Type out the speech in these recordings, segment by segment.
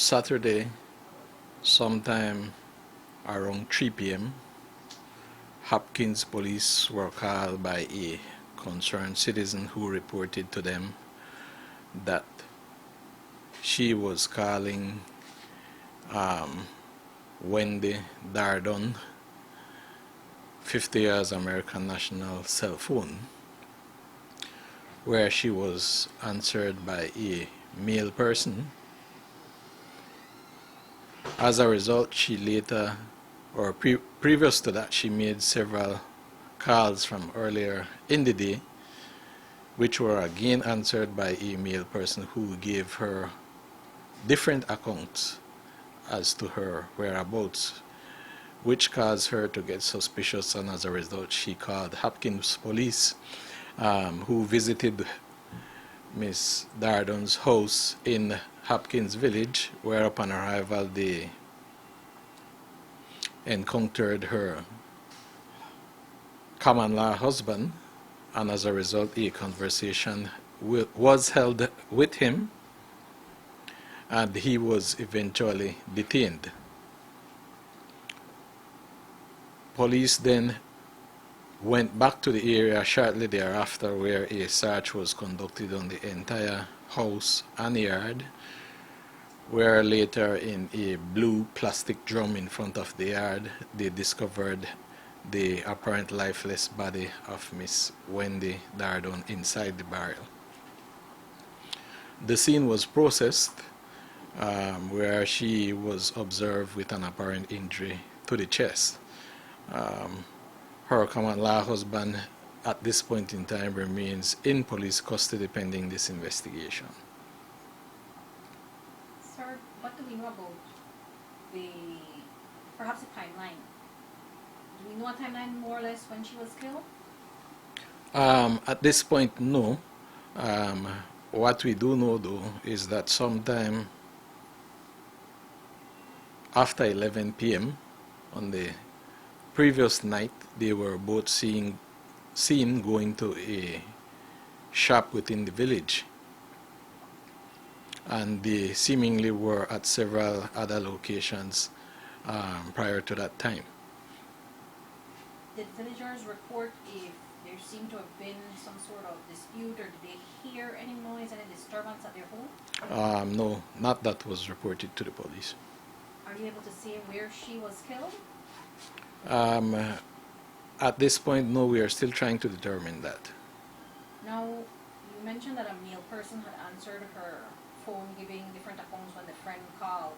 Saturday, sometime around 3 p.m., Hopkins police were called by a concerned citizen who reported to them that she was calling Wendy Dardano, 50 years American national cell phone, where she was answered by a male person. As a result, she later, or previous to that, she made several calls from earlier in the day, which were again answered by a male person who gave her different accounts as to her whereabouts, which caused her to get suspicious, and as a result she called Hopkins police, who visited Miss Dardano's house in Hopkins village, where upon arrival they encountered her common law husband, and as a result a conversation was held with him, and he was eventually detained. Police then went back to the area shortly thereafter, where a search was conducted on the entire house and yard, where later in a blue plastic drum in front of the yard they discovered the apparent lifeless body of Miss Wendy Dardano inside the barrel. The scene was processed, where she was observed with an apparent injury to the chest. Her common law husband at this point in time remains in police custody pending this investigation. Sir, what do we know about perhaps the timeline? Do we know a timeline more or less when she was killed? At this point, no. What we do know though is that sometime after 11 p.m. on the previous night, they were both seen going to a shop within the village, and they seemingly were at several other locations prior to that time. Did villagers report if there seemed to have been some sort of dispute, or did they hear any noise, any disturbance at their home? No, not that was reported to the police. Are you able to say where she was killed? At this point, no, we are still trying to determine that. Now, you mentioned that a male person had answered her phone giving different accounts when the friend called.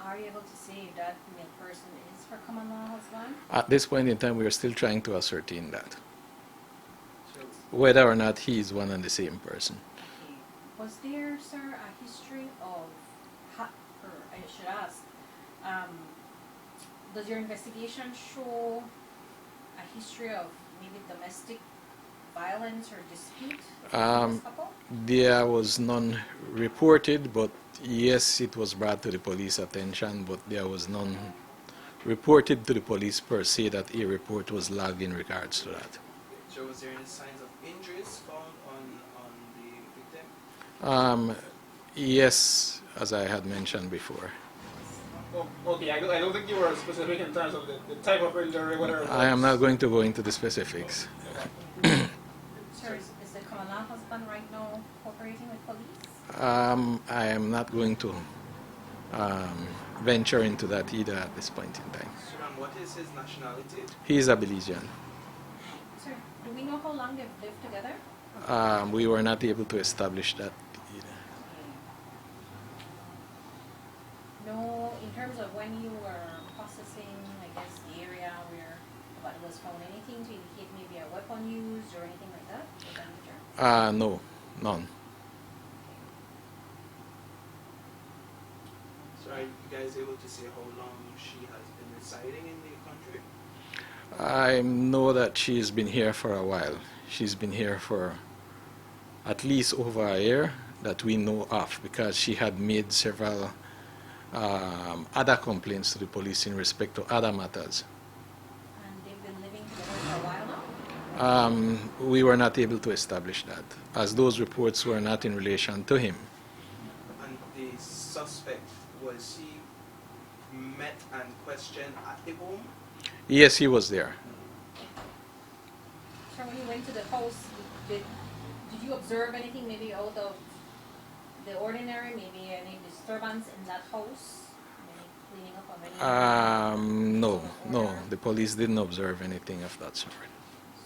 Are you able to say if that male person is her common law husband? At this point in time, we are still trying to ascertain that, whether or not he is one and the same person. Okay. Was there, sir, a history of, or I should ask, does your investigation show a history of maybe domestic violence or dispute between this couple? There was none reported, but yes, it was brought to the police attention, but there was none reported to the police per se that a report was logged in regards to that. So was there any signs of injuries found on the victim? Yes, as I had mentioned before. Oh, okay, I don't think you were specific in terms of the type of injury, whatever. I am not going to go into the specifics. Sir, is the common law husband right now cooperating with police? I am not going to venture into that either at this point in time. Sir, and what is his nationality? He is a Belizean. Sir, do we know how long they've lived together? We were not able to establish that either. No, in terms of when you were processing, I guess, the area where the body was found, anything to indicate maybe a weapon used or anything like that? No, none. So are you guys able to say how long she has been residing in the country? I know that she's been here for a while. She's been here for at least over a year that we know of, because she had made several other complaints to the police in respect to other matters. And they've been living together for a while now? We were not able to establish that, as those reports were not in relation to him. And the suspect Was he met and questioned at the home? Yes, he was there. So when you went to the house, did you observe anything maybe out of the ordinary, maybe any disturbance in that house? Maybe cleaning up of any No, no, the police didn't observe anything of that sort.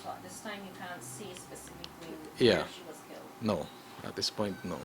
So at this time you can't say specifically Yeah. where she was killed? No, at this point, no.